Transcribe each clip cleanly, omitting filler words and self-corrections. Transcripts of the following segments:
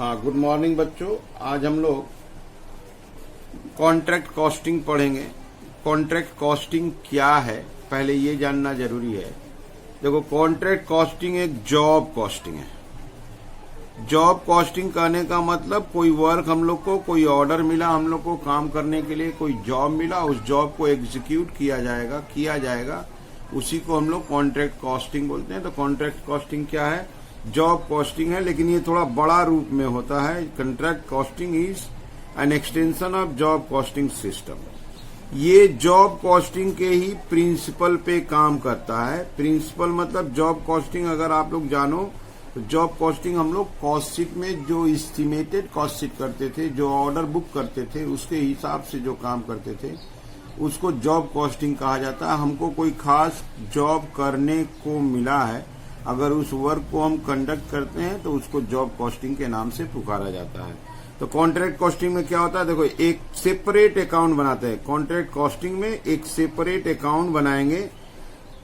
हाँ, good morning बच्चों। आज हम लोग कॉन्ट्रैक्ट कॉस्टिंग पढ़ेंगे। कॉन्ट्रैक्ट कॉस्टिंग क्या है, पहले ये जानना जरूरी है। देखो, कॉन्ट्रैक्ट कॉस्टिंग एक जॉब कॉस्टिंग है। जॉब कॉस्टिंग कहने का मतलब कोई वर्क हम लोग को, कोई ऑर्डर मिला हम लोग को काम करने के लिए, कोई जॉब मिला, उस जॉब को एग्जीक्यूट किया जाएगा, उसी को हम लोग कॉन्ट्रैक्ट कॉस्टिंग बोलते हैं। तो कॉन्ट्रैक्ट कॉस्टिंग क्या है? जॉब कॉस्टिंग है, लेकिन ये थोड़ा बड़ा रूप में होता है। Contract costing is an extension of job costing system. ये जॉब कॉस्टिंग के ही प्रिंसिपल पे काम करता है। प्रिंसिपल मतलब जॉब कॉस्टिंग अगर आप लोग जानो तो जॉब कॉस्टिंग हम लोग कॉस्ट शीट में जो एस्टिमेटेड कॉस्ट शीट करते थे, जो ऑर्डर बुक करते थे, उसके हिसाब से जो काम करते थे, उसको जॉब कॉस्टिंग कहा जाता है। हमको कोई खास जॉब करने को मिला है, अगर उस वर्क को हम कंडक्ट करते हैं तो उसको जॉब कॉस्टिंग के नाम से पुकारा जाता है। तो कॉन्ट्रैक्ट कॉस्टिंग में क्या होता है? देखो, एक सेपरेट अकाउंट बनाते हैं। कॉन्ट्रैक्ट कॉस्टिंग में एक सेपरेट अकाउंट बनाएंगे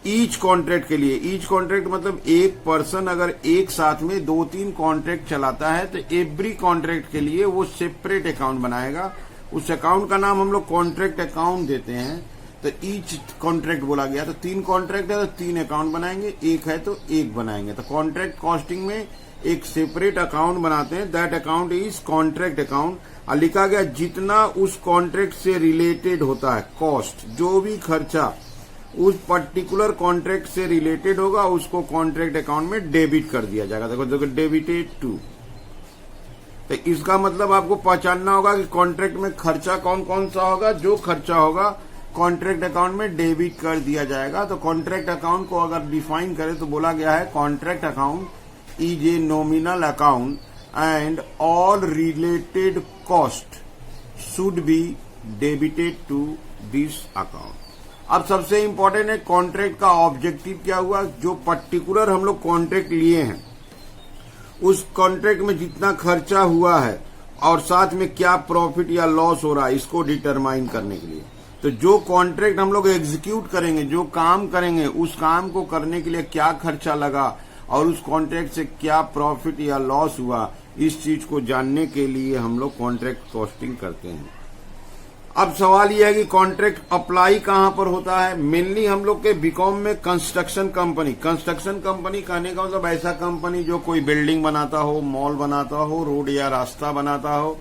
ईच कॉन्ट्रैक्ट के लिए। ईच कॉन्ट्रैक्ट मतलब एक पर्सन अगर एक साथ में 2-3 कॉन्ट्रैक्ट चलाता है तो एवरी कॉन्ट्रैक्ट के लिए वो सेपरेट अकाउंट बनाएगा। उस अकाउंट का नाम हम लोग कॉन्ट्रैक्ट अकाउंट देते हैं। तो ईच कॉन्ट्रैक्ट बोला गया, तो 3 कॉन्ट्रैक्ट है तो 3 अकाउंट बनाएंगे, एक है तो एक बनाएंगे। तो कॉन्ट्रैक्ट कॉस्टिंग में एक सेपरेट अकाउंट बनाते हैं। That account is contract account. और लिखा गया जितना उस कॉन्ट्रैक्ट से रिलेटेड होता है, कॉस्ट, जो भी खर्चा उस पर्टिकुलर कॉन्ट्रैक्ट से रिलेटेड होगा, उसको कॉन्ट्रैक्ट अकाउंट में डेबिट कर दिया जाएगा। देखो डेबिटेड टू। तो इसका मतलब आपको पहचानना होगा कि कॉन्ट्रैक्ट में खर्चा कौन कौन सा होगा। जो खर्चा होगा कॉन्ट्रैक्ट अकाउंट में डेबिट कर दिया जाएगा। तो कॉन्ट्रैक्ट अकाउंट को अगर डिफाइन करें तो बोला गया है contract account is a nominal account and all related cost should be debited to this account. अब सबसे इंपॉर्टेंट है कॉन्ट्रैक्ट का ऑब्जेक्टिव क्या हुआ। जो पर्टिकुलर हम लोग कॉन्ट्रैक्ट लिए हैं, उस कॉन्ट्रैक्ट में जितना खर्चा हुआ है और साथ में क्या प्रॉफिट या लॉस हो रहा है, इसको डिटरमाइन करने के लिए। तो जो कॉन्ट्रैक्ट हम लोग एग्जीक्यूट करेंगे, जो काम करेंगे, उस काम को करने के लिए क्या खर्चा लगा और उस कॉन्ट्रैक्ट से क्या प्रॉफिट या लॉस हुआ, इस चीज को जानने के लिए हम लोग कॉन्ट्रैक्ट कॉस्टिंग करते हैं। अब सवाल यह है कि कॉन्ट्रैक्ट अप्लाई कहां पर होता है। मेनली हम लोग के बीकॉम में कंस्ट्रक्शन कंपनी कहने का मतलब ऐसा कंपनी जो कोई बिल्डिंग बनाता हो, मॉल बनाता हो, रोड या रास्ता बनाता हो,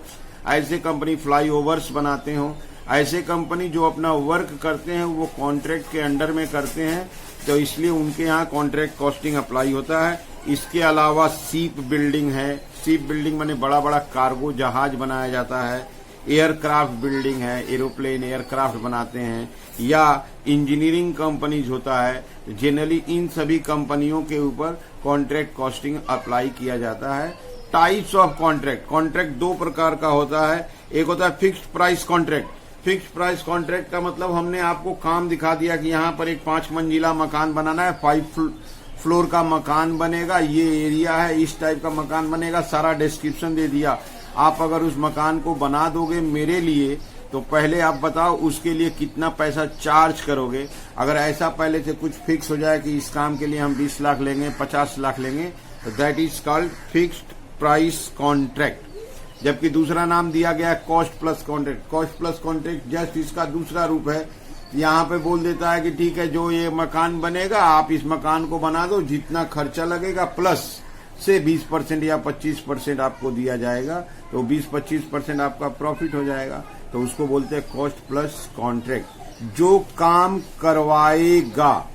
ऐसे कंपनी फ्लाईओवर्स बनाते हो, ऐसे कंपनी जो अपना वर्क करते हैं वो कॉन्ट्रैक्ट के अंडर में करते हैं, तो इसलिए उनके यहाँ कॉन्ट्रैक्ट कॉस्टिंग अप्लाई होता है। इसके अलावा शिप बिल्डिंग है। शिप बिल्डिंग माने बड़ा बड़ा कार्गो जहाज बनाया जाता है। एयरक्राफ्ट बिल्डिंग है, एरोप्लेन एयरक्राफ्ट बनाते हैं, या इंजीनियरिंग कंपनीज होता है। जनरली इन सभी कंपनियों के ऊपर कॉन्ट्रैक्ट कॉस्टिंग अप्लाई किया जाता है। टाइप्स ऑफ कॉन्ट्रैक्ट 2 प्रकार का होता है। एक होता है fixed price contract. Fixed price contract का मतलब हमने आपको काम दिखा दिया कि यहाँ पर एक 5 मंजिला मकान बनाना है, 5 फ्लोर का मकान बनेगा, ये एरिया है, इस टाइप का मकान बनेगा, सारा डिस्क्रिप्शन दे दिया। आप अगर उस मकान को बना दोगे मेरे लिए, तो पहले आप बताओ उसके लिए कितना पैसा चार्ज करोगे। अगर ऐसा पहले से कुछ फिक्स हो जाए कि इस काम के लिए हम 20 लाख लेंगे, 50 लाख लेंगे, तो that is called fixed price contract. जबकि दूसरा नाम दिया गया है cost plus contract. Cost plus contract just इसका दूसरा रूप है। यहाँ पे बोल देता है कि ठीक है, जो ये मकान बनेगा आप इस मकान को बना दो, जितना खर्चा लगेगा प्लस से 20% या 25% आपको दिया जाएगा, तो 20-25% आपका प्रॉफिट हो जाएगा। तो उसको बोलते हैं कॉस्ट प्लस कॉन्ट्रैक्ट। जो काम करवाएगा,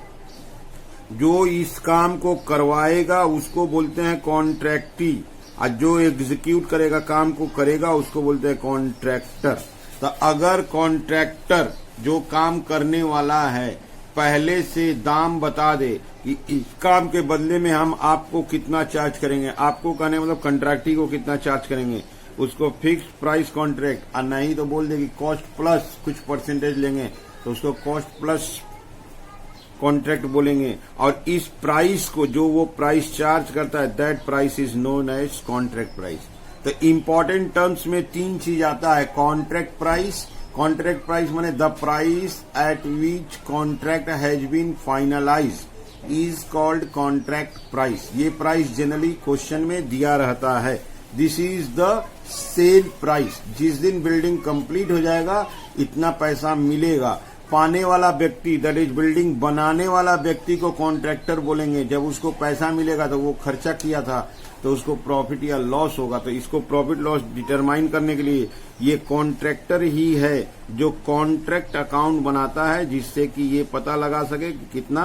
जो इस काम को करवाएगा, उसको बोलते हैं कॉन्ट्रैक्टी, और जो एग्जीक्यूट करेगा, काम को करेगा, उसको बोलते हैं कॉन्ट्रैक्टर। तो अगर कॉन्ट्रैक्टर जो काम करने वाला है पहले से दाम बता दे कि इस काम के बदले में हम आपको कितना चार्ज करेंगे, आपको कहने मतलब कंट्रैक्टी को कितना चार्ज करेंगे, उसको फिक्स्ड प्राइस कॉन्ट्रैक्ट। और नहीं तो बोल दे कि कॉस्ट प्लस कुछ परसेंटेज लेंगे, तो उसको कॉस्ट प्लस कॉन्ट्रैक्ट बोलेंगे। और इस प्राइस को, जो वो प्राइस चार्ज करता है, that price is known as contract price. तो इंपॉर्टेंट टर्म्स में 3 चीज आता है। कॉन्ट्रैक्ट प्राइस माने the price at which contract has been finalised is called contract price. ये प्राइस जनरली क्वेश्चन में दिया रहता है। This is the sale price. जिस दिन बिल्डिंग कंप्लीट हो जाएगा इतना पैसा मिलेगा। पाने वाला व्यक्ति दैट इज बिल्डिंग बनाने वाला व्यक्ति को कॉन्ट्रैक्टर बोलेंगे। जब उसको पैसा मिलेगा तो वो खर्चा किया था तो उसको प्रॉफिट या लॉस होगा। तो इसको प्रॉफिट लॉस डिटरमाइन करने के लिए ये कॉन्ट्रैक्टर ही है जो कॉन्ट्रैक्ट अकाउंट बनाता है, जिससे कि ये पता लगा सके कि कितना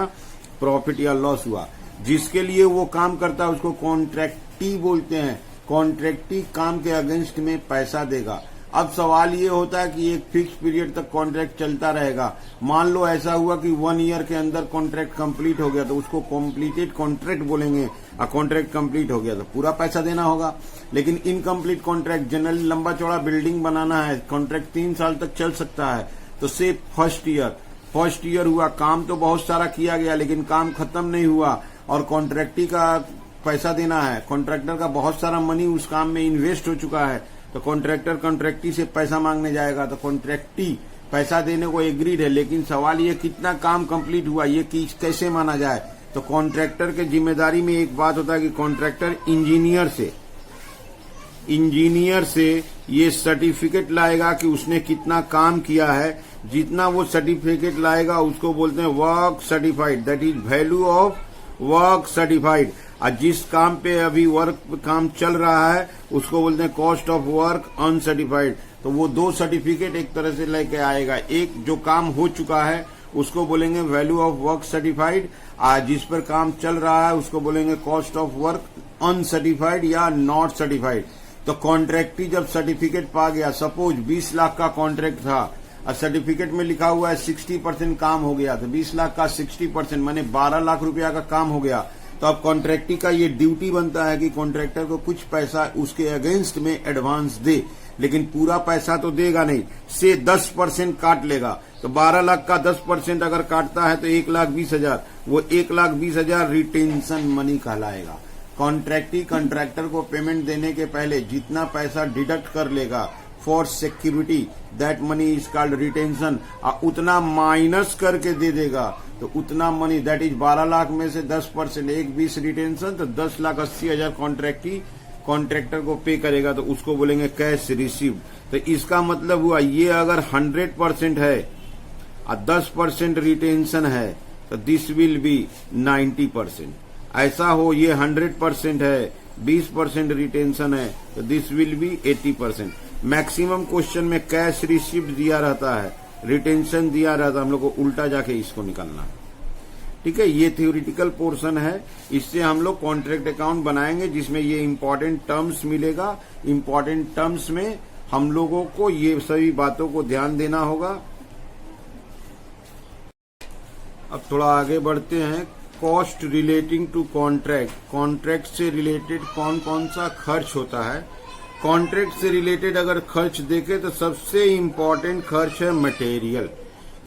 प्रॉफिट या लॉस हुआ। जिसके लिए वो काम करता है उसको कॉन्ट्रैक्टी बोलते हैं। कॉन्ट्रैक्टी काम के अगेंस्ट में पैसा देगा। अब सवाल ये होता है कि एक फिक्स पीरियड तक कॉन्ट्रैक्ट चलता रहेगा। मान लो ऐसा हुआ कि 1 ईयर के अंदर कॉन्ट्रैक्ट कंप्लीट हो गया तो उसको कॉम्प्लीटेड कॉन्ट्रैक्ट बोलेंगे। कॉन्ट्रैक्ट कंप्लीट हो गया तो पूरा पैसा देना होगा। लेकिन इनकम्प्लीट कॉन्ट्रैक्ट जनरली लंबा चौड़ा बिल्डिंग बनाना है, कॉन्ट्रैक्ट 3 साल तक चल सकता है। तो से फर्स्ट ईयर हुआ, काम तो बहुत सारा किया गया लेकिन काम खत्म नहीं हुआ और कॉन्ट्रैक्टी का पैसा देना है। कॉन्ट्रैक्टर का बहुत सारा मनी उस काम में इन्वेस्ट हो चुका है तो कॉन्ट्रैक्टर कॉन्ट्रैक्टी से पैसा मांगने जाएगा तो कॉन्ट्रैक्टी पैसा देने को एग्रीड है। लेकिन सवाल ये कितना काम कंप्लीट हुआ ये कैसे माना जाए। तो कॉन्ट्रैक्टर के जिम्मेदारी में एक बात होता है कि कॉन्ट्रैक्टर इंजीनियर से ये सर्टिफिकेट लाएगा कि उसने कितना काम किया है। जितना वो सर्टिफिकेट लाएगा उसको बोलते हैं work certified, that is value of work certified. और जिस काम पे अभी काम चल रहा है उसको बोलते हैं कॉस्ट ऑफ वर्क अनसर्टिफाइड। तो वो 2 सर्टिफिकेट एक तरह से लेके आएगा। एक जो काम हो चुका है उसको बोलेंगे वैल्यू ऑफ वर्क सर्टिफाइड, और जिस पर काम चल रहा है उसको बोलेंगे कॉस्ट ऑफ वर्क अनसर्टिफाइड या नॉट सर्टिफाइड। तो कॉन्ट्रैक्टी जब सर्टिफिकेट पा गया, सपोज 20 लाख का कॉन्ट्रैक्ट था और सर्टिफिकेट में लिखा हुआ है 60% काम हो गया, तो 20 लाख का 60% माने 12 लाख रुपया का काम हो गया। तो अब कॉन्ट्रैक्टी का ये ड्यूटी बनता है कि कॉन्ट्रैक्टर को कुछ पैसा उसके अगेंस्ट में एडवांस दे, लेकिन पूरा पैसा तो देगा नहीं, से 10% काट लेगा। तो 12 लाख का 10% अगर काटता है तो 1,20,000, वो 1,20,000 रिटेंशन मनी कहलाएगा। कॉन्ट्रैक्टी कॉन्ट्रैक्टर को पेमेंट देने के पहले जितना पैसा डिडक्ट कर लेगा for security, that money is called retention, उतना माइनस करके दे देगा। तो उतना मनी दैट इज 12 लाख में से 10%, 1,20 रिटेंशन, तो 10,80,000 कॉन्ट्रैक्टर को पे करेगा। तो उसको बोलेंगे कैश रिसीव। तो इसका मतलब हुआ ये अगर 100% है और 10% रिटेंशन है तो दिस विल बी 90%। ऐसा हो ये 100% है, 20% रिटेंशन है तो this will be 80%। Maximum question में कैश रिसीव्ड दिया रहता है, रिटेंशन दिया रहता है, हम लोग को उल्टा जाके इसको निकालना है। ठीक है, ये थ्योरेटिकल पोर्शन है। इससे हम लोग कॉन्ट्रैक्ट अकाउंट बनाएंगे जिसमें ये इंपॉर्टेंट टर्म्स मिलेगा। इंपॉर्टेंट टर्म्स में हम लोगों को ये सभी बातों को ध्यान देना होगा। अब थोड़ा आगे बढ़ते हैं। Cost relating to contract, contract से रिलेटेड कौन कौन सा खर्च होता है। कॉन्ट्रैक्ट से रिलेटेड अगर खर्च देखें तो सबसे इम्पोर्टेंट खर्च है मटेरियल,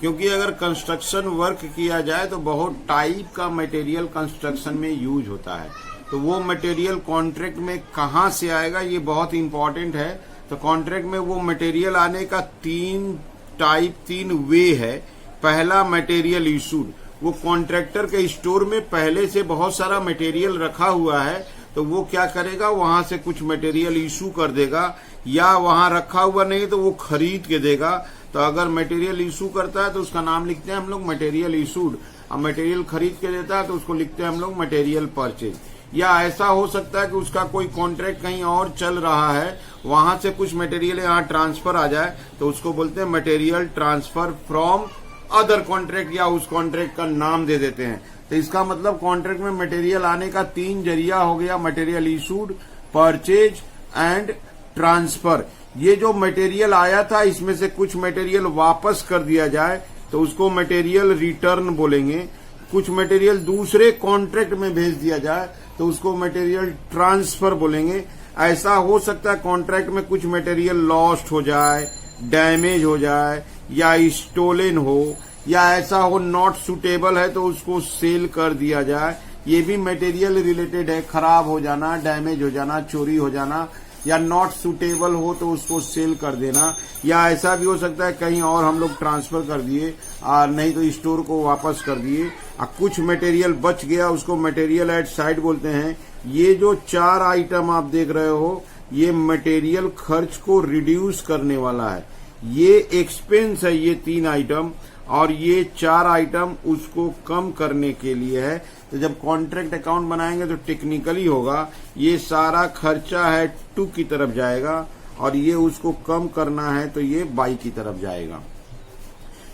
क्योंकि अगर कंस्ट्रक्शन वर्क किया जाए तो बहुत टाइप का मटेरियल कंस्ट्रक्शन में यूज होता है। तो वो मटेरियल कॉन्ट्रैक्ट में कहाँ से आएगा ये बहुत इम्पोर्टेंट है। तो कॉन्ट्रैक्ट में वो मटेरियल आने का 3 वे है। पहला मटेरियल इशूड, वो कॉन्ट्रैक्टर के स्टोर में पहले से बहुत सारा मटेरियल रखा हुआ है तो वो क्या करेगा, वहां से कुछ मटेरियल इशू कर देगा, या वहां रखा हुआ नहीं तो वो खरीद के देगा। तो अगर मटेरियल इशू करता है तो उसका नाम लिखते हैं हम लोग मटेरियल इशूड, और मटेरियल खरीद के देता है तो उसको लिखते हैं हम लोग मटेरियल परचेज। या ऐसा हो सकता है कि उसका कोई कॉन्ट्रैक्ट कहीं और चल रहा है, वहां से कुछ मटेरियल यहाँ ट्रांसफर आ जाए तो उसको बोलते हैं material transfer from other contract, या उस कॉन्ट्रैक्ट का नाम दे देते हैं। तो इसका मतलब कॉन्ट्रैक्ट में मटेरियल आने का 3 जरिया हो गया, material issued, purchase and transfer. ये जो मटेरियल आया था इसमें से कुछ मटेरियल वापस कर दिया जाए तो उसको मटेरियल रिटर्न बोलेंगे। कुछ मटेरियल दूसरे कॉन्ट्रैक्ट में भेज दिया जाए तो उसको मटेरियल ट्रांसफर बोलेंगे। ऐसा हो सकता है कॉन्ट्रैक्ट में कुछ मटेरियल लॉस्ट हो जाए, डैमेज हो जाए, या स्टोलन हो, या ऐसा हो नॉट सुटेबल है तो उसको सेल कर दिया जाए। ये भी मटेरियल रिलेटेड है, खराब हो जाना, डैमेज हो जाना, चोरी हो जाना, या नॉट सुटेबल हो तो उसको सेल कर देना। या ऐसा भी हो सकता है कहीं और हम लोग ट्रांसफर कर दिए, नहीं तो स्टोर को वापस कर दिए। कुछ मटेरियल बच गया उसको मटेरियल एट साइड बोलते हैं। ये जो 4 आइटम आप देख रहे हो ये मटेरियल खर्च को रिड्यूस करने वाला है। ये एक्सपेंस है, ये 3 आइटम, और ये 4 आइटम उसको कम करने के लिए है। तो जब कॉन्ट्रैक्ट अकाउंट बनाएंगे तो टेक्निकली होगा, ये सारा खर्चा है टू की तरफ जाएगा और ये उसको कम करना है तो ये बाई की तरफ जाएगा।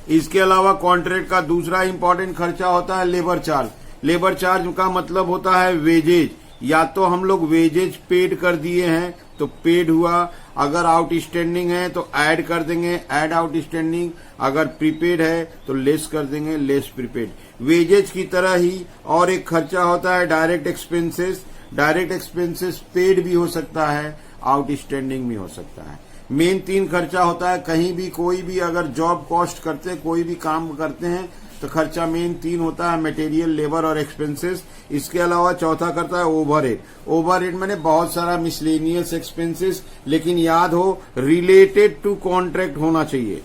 इसके अलावा कॉन्ट्रैक्ट का दूसरा इंपॉर्टेंट खर्चा होता है लेबर चार्ज। लेबर चार्ज का मतलब होता है वेजेज। या तो हम लोग वेजेज पेड कर दिए हैं तो पेड हुआ, अगर आउटस्टैंडिंग है तो ऐड कर देंगे, ऐड आउटस्टैंडिंग, अगर प्रीपेड है तो लेस कर देंगे, लेस प्रीपेड। वेजेज की तरह ही और एक खर्चा होता है direct expenses. Direct expenses paid भी हो सकता है, आउटस्टैंडिंग भी हो सकता है। मेन 3 खर्चा होता है। कहीं भी कोई भी अगर जॉब कॉस्ट करते हैं, कोई भी काम करते हैं तो खर्चा मेन 3 होता है, मटेरियल, लेबर और एक्सपेंसेस। इसके अलावा चौथा करता है ओवरहेड। ओवरहेड मैंने बहुत सारा मिसलेनियस एक्सपेंसेस, लेकिन याद हो रिलेटेड टू कॉन्ट्रैक्ट होना चाहिए।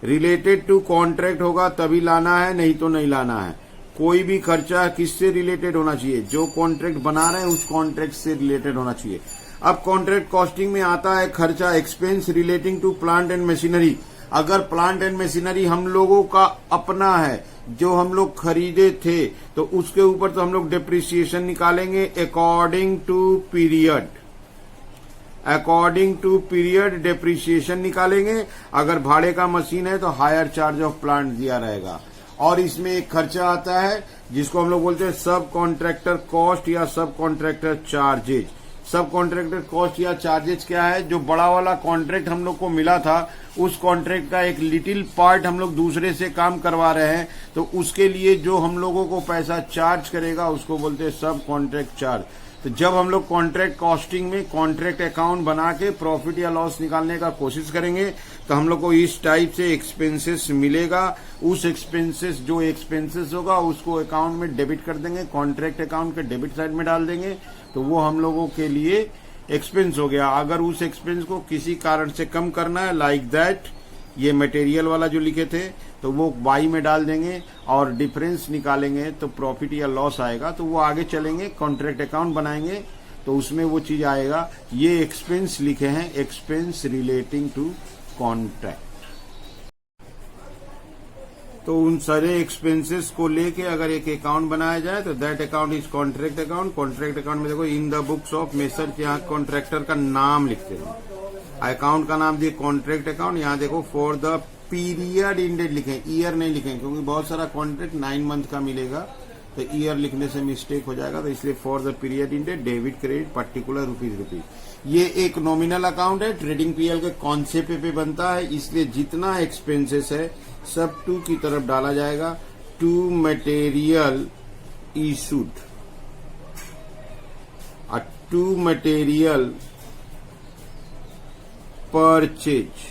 रिलेटेड टू कॉन्ट्रैक्ट होगा तभी लाना है, नहीं तो नहीं लाना है। कोई भी खर्चा किससे रिलेटेड होना चाहिए? जो कॉन्ट्रैक्ट बना रहे हैं उस कॉन्ट्रैक्ट से रिलेटेड होना चाहिए। अब कॉन्ट्रैक्ट कॉस्टिंग में आता है खर्चा expense relating to plant and machinery. अगर प्लांट एंड मशीनरी हम लोगों का अपना है, जो हम लोग खरीदे थे, तो उसके ऊपर तो हम लोग डिप्रिसिएशन निकालेंगे according to period. According to period depreciation निकालेंगे। अगर भाड़े का मशीन है तो हायर चार्ज ऑफ प्लांट दिया रहेगा। और इसमें एक खर्चा आता है जिसको हम लोग बोलते हैं सब कॉन्ट्रैक्टर कॉस्ट या सब कॉन्ट्रैक्टर चार्जेज। सब कॉन्ट्रैक्टर कॉस्ट या चार्जेज क्या है? जो बड़ा वाला कॉन्ट्रैक्ट हम लोग को मिला था, उस कॉन्ट्रैक्ट का एक लिटिल पार्ट हम लोग दूसरे से काम करवा रहे हैं, तो उसके लिए जो हम लोगों को पैसा चार्ज करेगा उसको बोलते हैं सब कॉन्ट्रैक्ट चार्ज। तो जब हम लोग कॉन्ट्रैक्ट कॉस्टिंग में कॉन्ट्रैक्ट अकाउंट बना के प्रॉफिट या लॉस निकालने का कोशिश करेंगे तो हम लोग को इस टाइप से एक्सपेंसेस मिलेगा। उस एक्सपेंसेस जो एक्सपेंसेस होगा उसको अकाउंट में डेबिट कर देंगे, कॉन्ट्रैक्ट अकाउंट के डेबिट साइड में डाल देंगे, तो वो हम लोगों के लिए एक्सपेंस हो गया। अगर उस एक्सपेंस को किसी कारण से कम करना है, लाइक दैट ये मटेरियल वाला जो लिखे थे, तो वो बाई में डाल देंगे और डिफरेंस निकालेंगे तो प्रॉफिट या लॉस आएगा। तो वो आगे चलेंगे, कॉन्ट्रैक्ट अकाउंट बनाएंगे तो उसमें वो चीज आएगा। ये एक्सपेंस लिखे हैं, एक्सपेंस रिलेटिंग टू कॉन्ट्रैक्ट। तो उन सारे एक्सपेंसेस को लेके अगर एक अकाउंट बनाया जाए तो that account is contract account. Contract account में देखो in the books of messrs, यहाँ कॉन्ट्रैक्टर का नाम लिखते हैं, अकाउंट का नाम दिए कॉन्ट्रैक्ट अकाउंट। यहाँ देखो फॉर द पीरियड इंडेड लिखे, ईयर नहीं लिखे, क्योंकि बहुत सारा कॉन्ट्रैक्ट 9 मंथ का मिलेगा तो ईयर लिखने से मिस्टेक हो जाएगा, तो इसलिए for the period ended debit credit particular rupees. ये एक नॉमिनल अकाउंट है, ट्रेडिंग पीएल के कॉन्सेप्ट पे बनता है, इसलिए जितना एक्सपेंसेस है सब टू की तरफ डाला जाएगा। To material issued, to material purchase,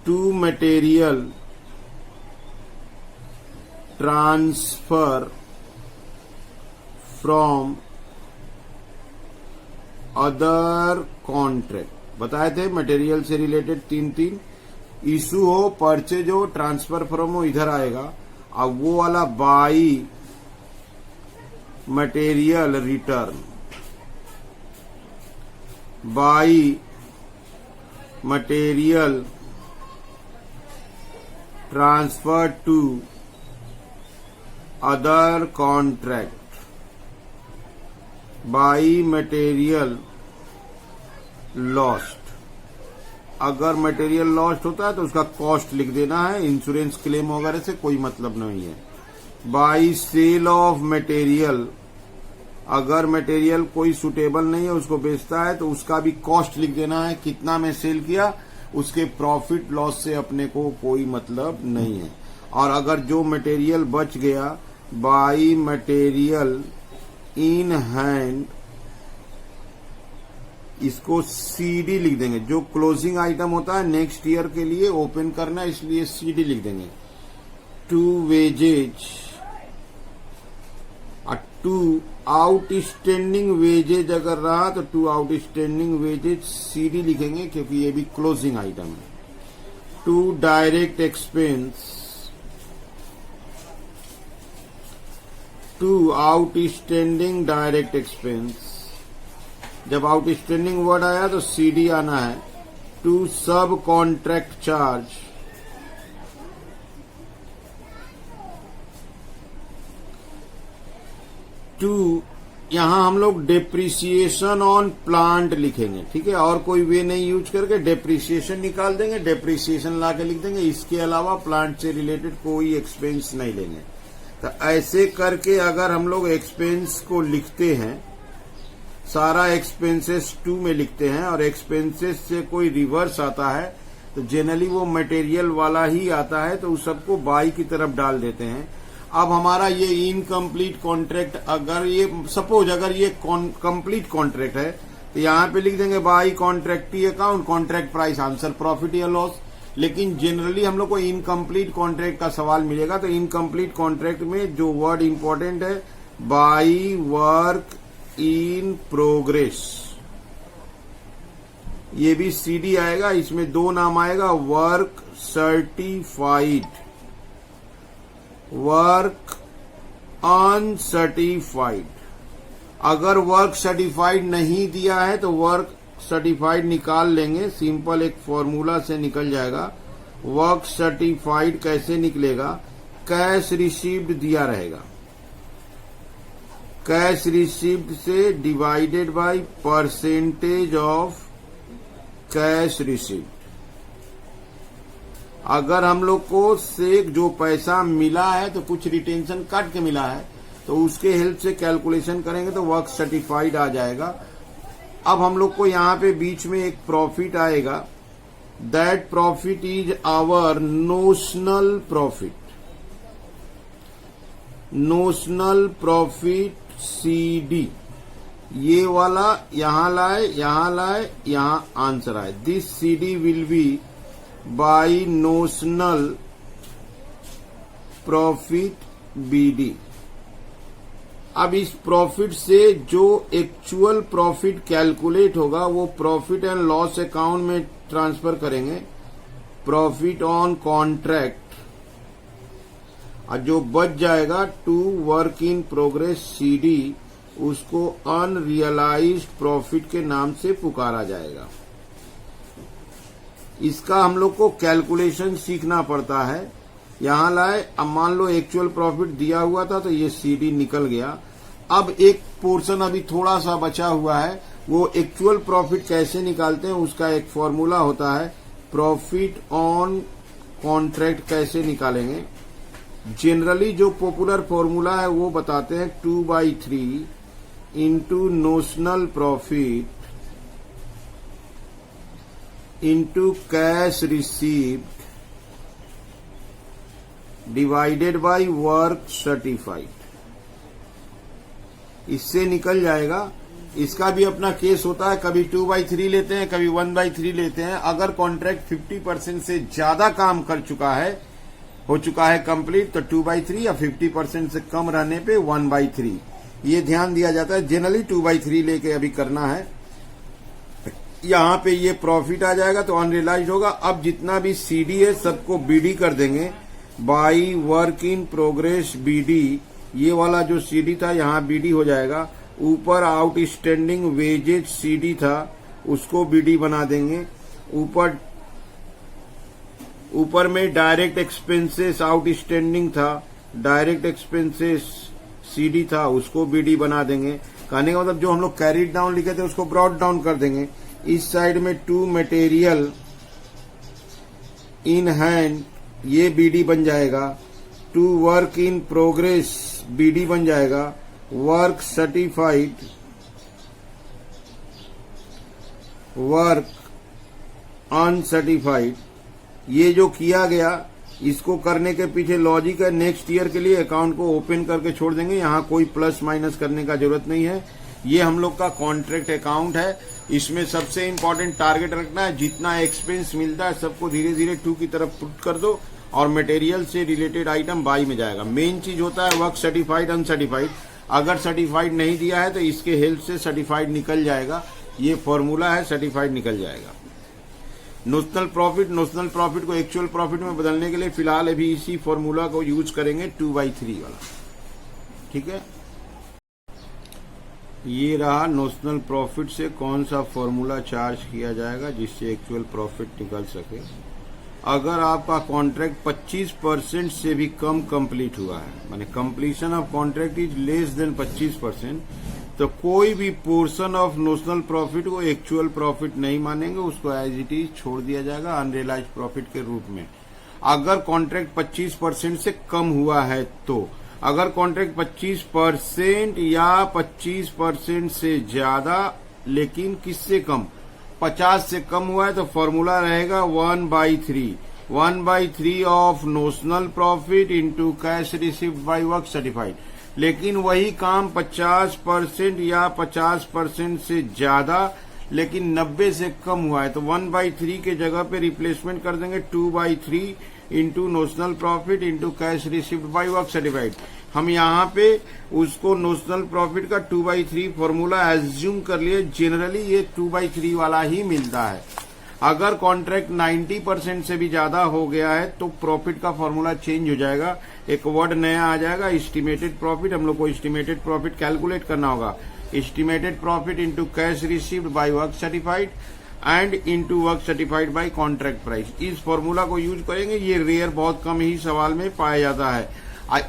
to material transfer from other contract. बताए थे मटेरियल से रिलेटेड 3 इशू हो, परचेज हो, ट्रांसफर फ्रॉम हो, इधर आएगा। अब वो वाला by material return, by material transfer to other contract, by material lost. अगर मटेरियल लॉस्ट होता है तो उसका कॉस्ट लिख देना है, इंश्योरेंस क्लेम वगैरह से कोई मतलब नहीं है। बाई सेल ऑफ मटेरियल, अगर मटेरियल कोई सुटेबल नहीं है उसको बेचता है तो उसका भी कॉस्ट लिख देना है, कितना में सेल किया, उसके प्रॉफिट लॉस से अपने को कोई मतलब नहीं है। और अगर जो मटेरियल बच गया, बाई मटेरियल इन हैंड, इसको सीडी लिख देंगे। जो क्लोजिंग आइटम होता है नेक्स्ट ईयर के लिए ओपन करना, इसलिए सीडी लिख देंगे। To wages, to outstanding wages अगर रहा तो टू आउटस्टैंडिंग वेजेज सीडी लिखेंगे, क्योंकि ये भी क्लोजिंग आइटम है। To direct expense, to outstanding direct expense, जब आउटस्टैंडिंग वर्ड आया तो CD आना है, टू सब कॉन्ट्रैक्ट चार्ज, टू यहां हम लोग डेप्रिसिएशन ऑन प्लांट लिखेंगे, ठीक है, और कोई वे नहीं यूज करके डेप्रिसिएशन निकाल देंगे, डेप्रिसिएशन ला के लिख देंगे, इसके अलावा प्लांट से रिलेटेड कोई एक्सपेंस नहीं लेंगे। तो ऐसे करके अगर हम लोग एक्सपेंस को लिखते हैं, सारा एक्सपेंसेस 2 में लिखते हैं और एक्सपेंसेस से कोई रिवर्स आता है तो जनरली वो मटेरियल वाला ही आता है, तो उस सबको बाई की तरफ डाल देते हैं। अब हमारा ये इनकम्प्लीट कॉन्ट्रैक्ट, अगर ये सपोज अगर ये कंप्लीट कॉन्ट्रैक्ट है तो यहाँ पे लिख देंगे by contractee account, contract price, answer profit या लॉस। लेकिन जनरली हम लोग को इनकम्प्लीट कॉन्ट्रैक्ट का सवाल मिलेगा, तो इनकम्प्लीट कॉन्ट्रैक्ट में जो वर्ड इंपॉर्टेंट है, बाई वर्क इन प्रोग्रेस, ये भी CD आएगा, इसमें 2 नाम आएगा, वर्क सर्टिफाइड, वर्क अनसर्टिफाइड। अगर वर्क सर्टिफाइड नहीं दिया है तो वर्क सर्टिफाइड निकाल लेंगे, सिंपल एक फॉर्मूला से निकल जाएगा। वर्क सर्टिफाइड कैसे निकलेगा, कैश रिसीव्ड दिया रहेगा, कैश रिसीव्ड से divided by percentage of cash received. अगर हम लोग को से जो पैसा मिला है तो कुछ रिटेंशन काट के मिला है, तो उसके हेल्प से कैलकुलेशन करेंगे तो वर्क सर्टिफाइड आ जाएगा। अब हम लोग को यहाँ पे बीच में एक प्रॉफिट आएगा, that profit is our notional profit, notional profit CD, ये वाला यहाँ लाए, यहाँ आंसर आए, this CD will be by notional profit BD। अब इस प्रॉफिट से जो एक्चुअल प्रॉफिट कैलकुलेट होगा वो प्रॉफिट एंड लॉस अकाउंट में ट्रांसफर करेंगे, प्रॉफिट ऑन कॉन्ट्रैक्ट, और जो बच जाएगा to work in progress CD, उसको अनरियलाइज्ड प्रॉफिट के नाम से पुकारा जाएगा। इसका हम लोग को कैलकुलेशन सीखना पड़ता है। यहां लाए, अब मान लो एक्चुअल प्रॉफिट दिया हुआ था तो ये CD निकल गया। अब एक पोर्शन अभी थोड़ा सा बचा हुआ है, वो एक्चुअल प्रॉफिट कैसे निकालते हैं उसका एक फॉर्मूला होता है, प्रॉफिट ऑन कॉन्ट्रैक्ट कैसे निकालेंगे। जनरली जो पॉपुलर फॉर्मूला है वो बताते हैं 2/3 into notional profit into cash received divided by work certified. इससे निकल जाएगा। इसका भी अपना केस होता है, कभी 2/3 लेते हैं, कभी 1/3 लेते हैं। अगर कॉन्ट्रैक्ट 50% से ज्यादा काम कर चुका है, हो चुका है कंप्लीट, तो 2/3 या 50% से कम रहने पे 1/3, ये ध्यान दिया जाता है। जनरली 2/3 लेके अभी करना है। यहाँ पे ये प्रॉफिट आ जाएगा तो अनरियलाइज होगा। अब जितना भी CD है सबको BD कर देंगे, by work in progress BD। ये वाला जो CD था यहाँ BD हो जाएगा। ऊपर आउटस्टैंडिंग वेजेज CD था, उसको BD बना देंगे। ऊपर में डायरेक्ट एक्सपेंसेस आउटस्टैंडिंग था, डायरेक्ट एक्सपेंसेस CD था, उसको BD बना देंगे। कहने का मतलब जो हम लोग कैरिड डाउन लिखे थे उसको ब्रॉट डाउन कर देंगे। इस साइड में टू मटेरियल इन हैंड, ये BD बन जाएगा। To work in progress BD बन जाएगा। वर्क सर्टिफाइड, वर्क अनसर्टिफाइड, ये जो किया गया इसको करने के पीछे लॉजिक है। नेक्स्ट ईयर के लिए अकाउंट को ओपन करके छोड़ देंगे, यहाँ कोई प्लस माइनस करने का जरूरत नहीं है। ये हम लोग का कॉन्ट्रैक्ट अकाउंट है। इसमें सबसे इंपॉर्टेंट टारगेट रखना है, जितना एक्सपेंस मिलता है सबको धीरे धीरे 2 की तरफ पुट कर दो और मटेरियल से रिलेटेड आइटम बाई में जाएगा। मेन चीज होता है वर्क सर्टिफाइड अनसर्टिफाइड। अगर सर्टिफाइड नहीं दिया है तो इसके हेल्प से सर्टिफाइड निकल जाएगा। ये फॉर्मूला है, सर्टिफाइड निकल जाएगा। नोशनल प्रॉफिट को एक्चुअल प्रॉफिट में बदलने के लिए फिलहाल अभी इसी फॉर्मूला को यूज करेंगे 2/3 वाला। ठीक है, ये रहा नोशनल प्रॉफिट से कौन सा फॉर्मूला चार्ज किया जाएगा जिससे एक्चुअल प्रॉफिट निकल सके। अगर आपका कॉन्ट्रैक्ट 25% से भी कम कंप्लीट हुआ है, माने completion of contract is less than 25%, तो कोई भी पोर्शन ऑफ नोशनल प्रॉफिट को एक्चुअल प्रॉफिट नहीं मानेंगे, उसको एज इट इज छोड़ दिया जाएगा अनरियलाइज प्रॉफिट के रूप में। अगर कॉन्ट्रैक्ट 25% से कम हुआ है तो, अगर कॉन्ट्रैक्ट 25% या 25% से ज्यादा लेकिन किससे कम, 50 से कम हुआ है, तो फॉर्मूला रहेगा 1/3 of notional profit into cash received by work certified. लेकिन वही काम 50% या 50% से ज्यादा लेकिन 90 से कम हुआ है, तो 1/3 के जगह पे रिप्लेसमेंट कर देंगे 2/3 into notional profit into cash received by work certified. हम यहाँ पे उसको नोशनल प्रॉफिट का 2/3 फॉर्मूला एज्यूम कर लिए, जनरली ये 2/3 वाला ही मिलता है। अगर कॉन्ट्रैक्ट 90% से भी ज्यादा हो गया है तो प्रॉफिट का फॉर्मूला चेंज हो जाएगा, एक वर्ड नया आ जाएगा एस्टिमेटेड प्रॉफिट। हम लोग को एस्टिमेटेड प्रॉफिट कैलकुलेट करना होगा, estimated profit into cash received by work certified and into work certified by contract price. इस फॉर्मूला को यूज करेंगे, ये रेयर बहुत कम ही सवाल में पाया जाता है।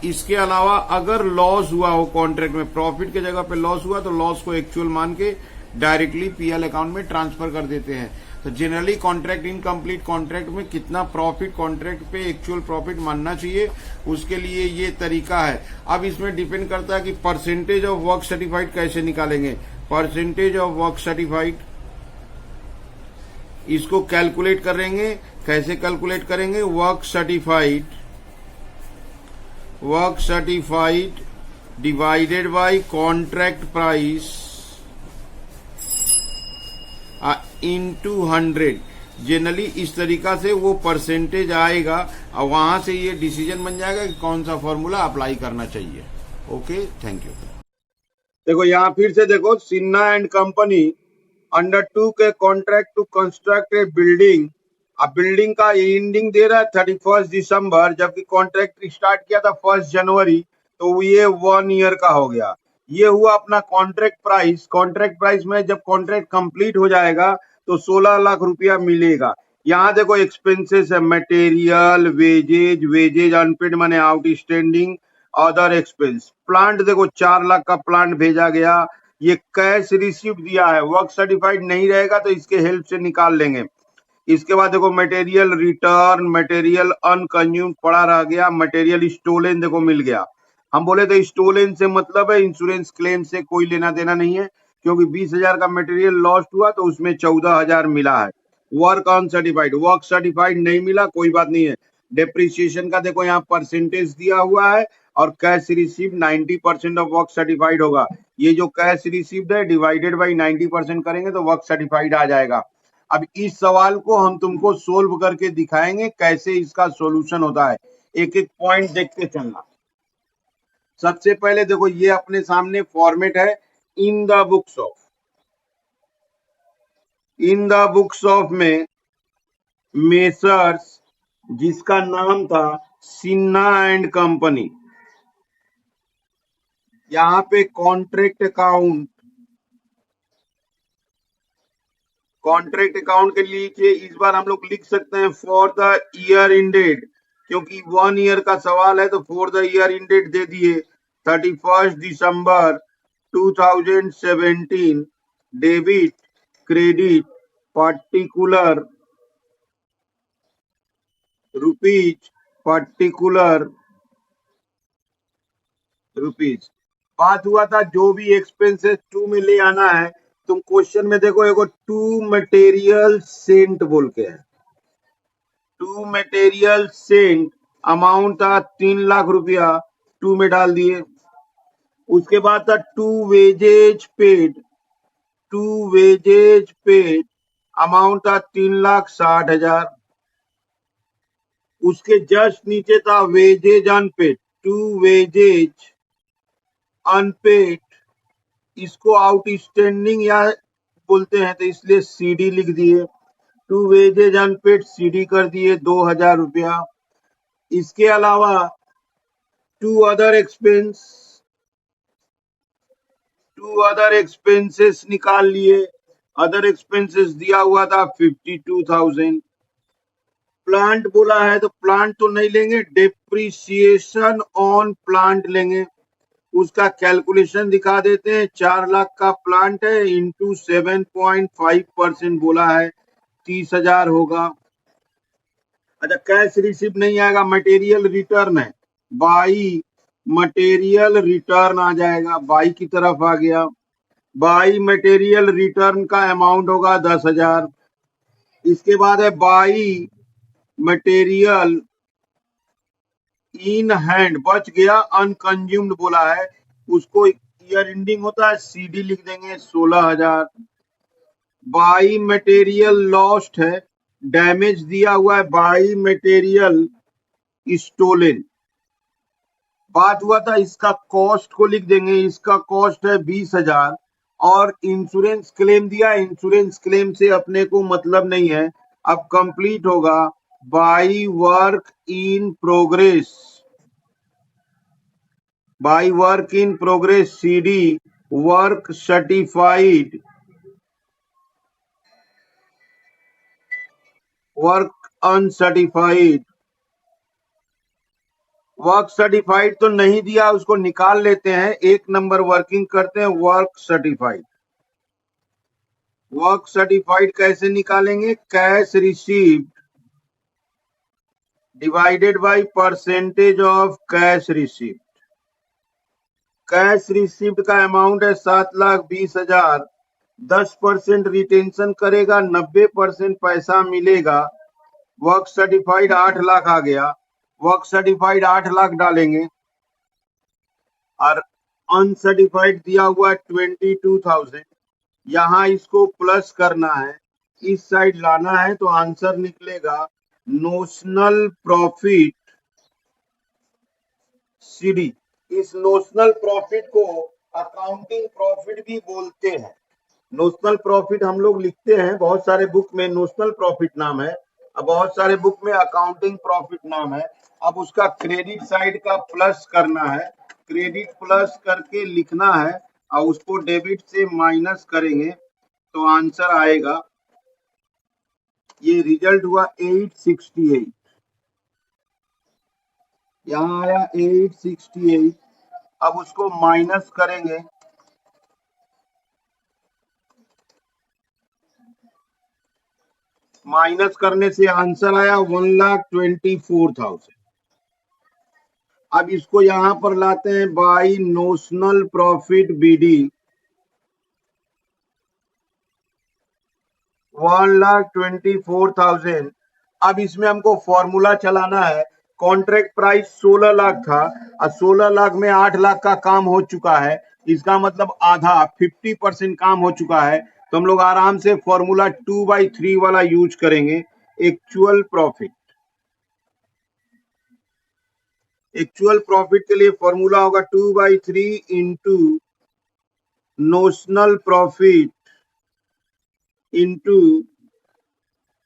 इसके अलावा अगर लॉस हुआ हो कॉन्ट्रैक्ट में, प्रॉफिट के जगह पे लॉस हुआ तो लॉस को एक्चुअल मान के डायरेक्टली पीएल अकाउंट में ट्रांसफर कर देते हैं। तो जनरली कॉन्ट्रैक्ट इनकम्प्लीट कॉन्ट्रैक्ट में कितना प्रॉफिट कॉन्ट्रैक्ट पे एक्चुअल प्रॉफिट मानना चाहिए, उसके लिए ये तरीका है। अब इसमें डिपेंड करता है कि परसेंटेज ऑफ वर्क सर्टिफाइड कैसे निकालेंगे। परसेंटेज ऑफ वर्क सर्टिफाइड इसको कैलकुलेट करेंगे, कैसे कैलकुलेट करेंगे, work certified divided by contract price into 100। Generally इस तरीका से वो परसेंटेज आएगा और वहां से ये डिसीजन बन जाएगा कि कौन सा फॉर्मूला अप्लाई करना चाहिए। Okay, thank you. देखो यहाँ फिर से देखो, सिन्हा एंड कंपनी अंडरटूक के contract to construct a building. अब बिल्डिंग का एंडिंग दे रहा है 31 दिसंबर, जबकि कॉन्ट्रैक्ट स्टार्ट किया था 1 जनवरी, तो ये 1 ईयर का हो गया। ये हुआ अपना कॉन्ट्रैक्ट प्राइस। कॉन्ट्रैक्ट प्राइस में जब कॉन्ट्रैक्ट कंप्लीट हो जाएगा तो 16 लाख रुपया मिलेगा। यहाँ देखो एक्सपेंसेस है, मटेरियल, वेजेज अनपेड माने आउटस्टैंडिंग, अदर एक्सपेंस। प्लांट देखो 4 लाख का प्लांट भेजा गया। ये कैश रिसीव दिया है, वर्क सर्टिफाइड नहीं रहेगा तो इसके हेल्प से निकाल लेंगे। इसके बाद देखो मटेरियल रिटर्न, मटेरियल अनकंज्यूम्ड पड़ा रह गया, मटेरियल स्टोलन देखो मिल गया। हम बोले तो स्टोलन से मतलब है इंश्योरेंस क्लेम से कोई लेना देना नहीं है, क्योंकि 20,000 का मटेरियल लॉस्ट हुआ तो उसमें 14,000 मिला है। वर्क अनसर्टिफाइड, वर्क सर्टिफाइड नहीं मिला, कोई बात नहीं है। डेप्रिसिएशन का देखो यहाँ परसेंटेज दिया हुआ है और cash receive 90% of work certified होगा। ये जो कैश रिसीव्ड है डिवाइडेड बाई 90% करेंगे तो वर्क सर्टिफाइड आ जाएगा। अब इस सवाल को हम तुमको सोल्व करके दिखाएंगे कैसे इसका सॉल्यूशन होता है। एक एक पॉइंट देखते चलना। सबसे पहले देखो ये अपने सामने फॉर्मेट है, इन द बुक्स ऑफ में मेसर्स, जिसका नाम था सिन्हा एंड कंपनी। यहाँ पे कॉन्ट्रैक्ट अकाउंट के नीचे इस बार हम लोग लिख सकते हैं फॉर द ईयर इंडेड, क्योंकि 1 ईयर का सवाल है तो फॉर द ईयर इंडेड दे दिए 31 दिसंबर 2017, डेबिट क्रेडिट पर्टिकुलर रुपीज। बात हुआ था जो भी एक्सपेंसेस टू में ले आना है, तुम क्वेश्चन में देखो एगो टू मटेरियल सेंट बोल के है। टू मटेरियल सेंट अमाउंट था 3 लाख रुपया, टू में डाल दिए। उसके बाद था टू वेजेज पेड अमाउंट था 3,60,000। उसके जस्ट नीचे था wages unpaid, to wages unpaid, इसको आउटस्टैंडिंग या बोलते हैं तो इसलिए सीडी लिख दिए। टू वेजेज अनपेड सीडी कर दिए 2,000 रुपया। इसके अलावा to other expense to other expenses निकाल लिए। अदर एक्सपेंसेस दिया हुआ था 52,000। प्लांट बोला है तो प्लांट तो नहीं लेंगे, डेप्रिसिएशन ऑन प्लांट लेंगे। उसका कैलकुलेशन दिखा देते हैं। 4 लाख का प्लांट है, इंटू 7.5% बोला है, 30,000 होगा। अच्छा, कैश रिसीव नहीं आएगा, मटेरियल रिटर्न है, बाई मटेरियल रिटर्न आ जाएगा, बाई की तरफ आ गया। बाई मटेरियल रिटर्न का अमाउंट होगा 10,000। इसके बाद है बाई मटेरियल इन हैंड, बच गया, अनकंज्यूम्ड बोला है, उसको ईयर एंडिंग होता है, सीडी लिख देंगे 16,000। बाई मटेरियल लॉस्ट है, डैमेज दिया हुआ है, बाई मटेरियल स्टोलन। बात हुआ था इसका कॉस्ट को लिख देंगे, इसका कॉस्ट है 20,000। और इंश्योरेंस क्लेम दिया, इंश्योरेंस क्लेम से अपने को मतलब नहीं है। अब कंप्लीट होगा by work in progress, by work in progress CD, work certified, work uncertified. Work certified तो नहीं दिया, उसको निकाल लेते हैं, 1 नंबर वर्किंग करते हैं, वर्क सर्टिफाइड। वर्क सर्टिफाइड कैसे निकालेंगे, cash received divided by percentage of cash received. Cash received का अमाउंट है 7,20,000, 10% रिटेंशन करेगा, 90% पैसा मिलेगा। वर्क सर्टिफाइड 8 लाख आ गया, वर्क सर्टिफाइड 8 लाख डालेंगे, और अनसर्टिफाइड दिया हुआ 22,000। यहां इसको प्लस करना है, इस साइड लाना है, तो आंसर निकलेगा नोशनल प्रॉफिट सीडी। इस नोशनल प्रॉफिट को अकाउंटिंग प्रॉफिट भी बोलते हैं। नोशनल प्रॉफिट हम लोग लिखते हैं, बहुत सारे बुक में नोशनल प्रॉफिट नाम है, अब बहुत सारे बुक में अकाउंटिंग प्रॉफिट नाम है। अब उसका क्रेडिट साइड का प्लस करना है, क्रेडिट प्लस करके लिखना है, और उसको डेबिट से माइनस करेंगे तो आंसर आएगा। ये रिजल्ट हुआ 868, यहाँ आया 868। अब उसको माइनस करेंगे, माइनस करने से आंसर आया 1,24,000। अब इसको यहां पर लाते हैं बाई नोशनल प्रॉफिट बीडी, 1,24,000। अब इसमें हमको फॉर्मूला चलाना है। कॉन्ट्रैक्ट प्राइस 16 लाख था, और 16 लाख में 8 लाख का काम हो चुका है, इसका मतलब आधा 50% काम हो चुका है। तो हम लोग आराम से फॉर्मूला 2/3 वाला यूज करेंगे। एक्चुअल प्रॉफिट, एक्चुअल प्रॉफिट के लिए फॉर्मूला होगा 2/3 into notional profit into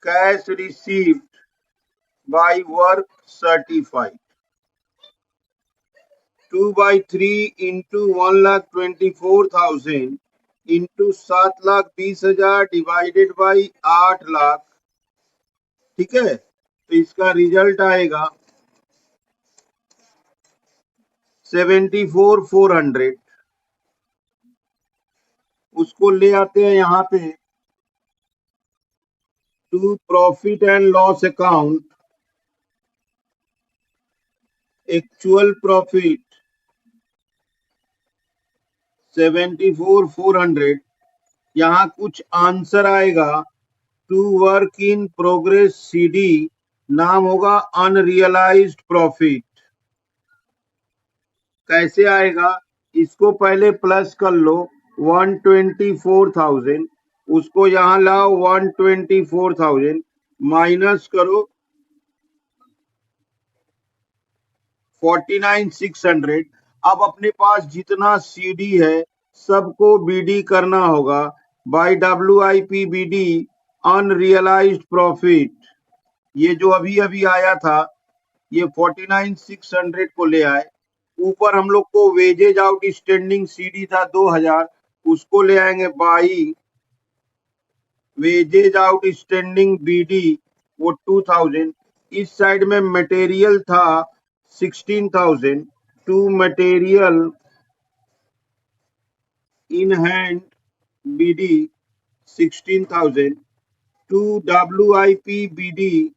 cash received by work certified. 2/3 into 1,24,000 into 7,20,000 divided by 8 lakh. ठीक है, तो इसका रिजल्ट आएगा 74,400। उसको ले आते हैं यहाँ पे to profit and loss account, actual profit 74,400। यहाँ कुछ आंसर आएगा, to work in progress CD, नाम होगा अनरियलाइज्ड प्रॉफिट। कैसे आएगा, इसको पहले प्लस कर लो 124,000, उसको यहां लाओ 124,000, माइनस करो 49,600। अब अपने पास जितना सीडी है सबको बीडी करना होगा, by WIP BD unrealised profit. ये जो अभी अभी आया था ये 49,600 को ले आए। ऊपर हम लोग को वेजेज आउटस्टैंडिंग सीडी था 2,000, उसको ले आएंगे बाई, वेजेज आउटस्टैंडिंग बीडी वो 2000, इस साइड में मटेरियल था 16,000, to material in hand BD 16,000, to WIP BD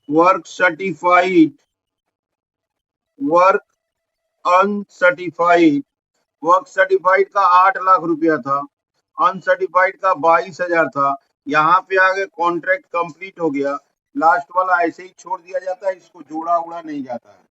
work certified, work uncertified, work certified का 8 लाख रुपया था, अनसर्टिफाइड का 22,000 था। यहाँ पे आगे कॉन्ट्रैक्ट कंप्लीट हो गया, लास्ट वाला ऐसे ही छोड़ दिया जाता है, इसको जोड़ा उड़ा नहीं जाता है।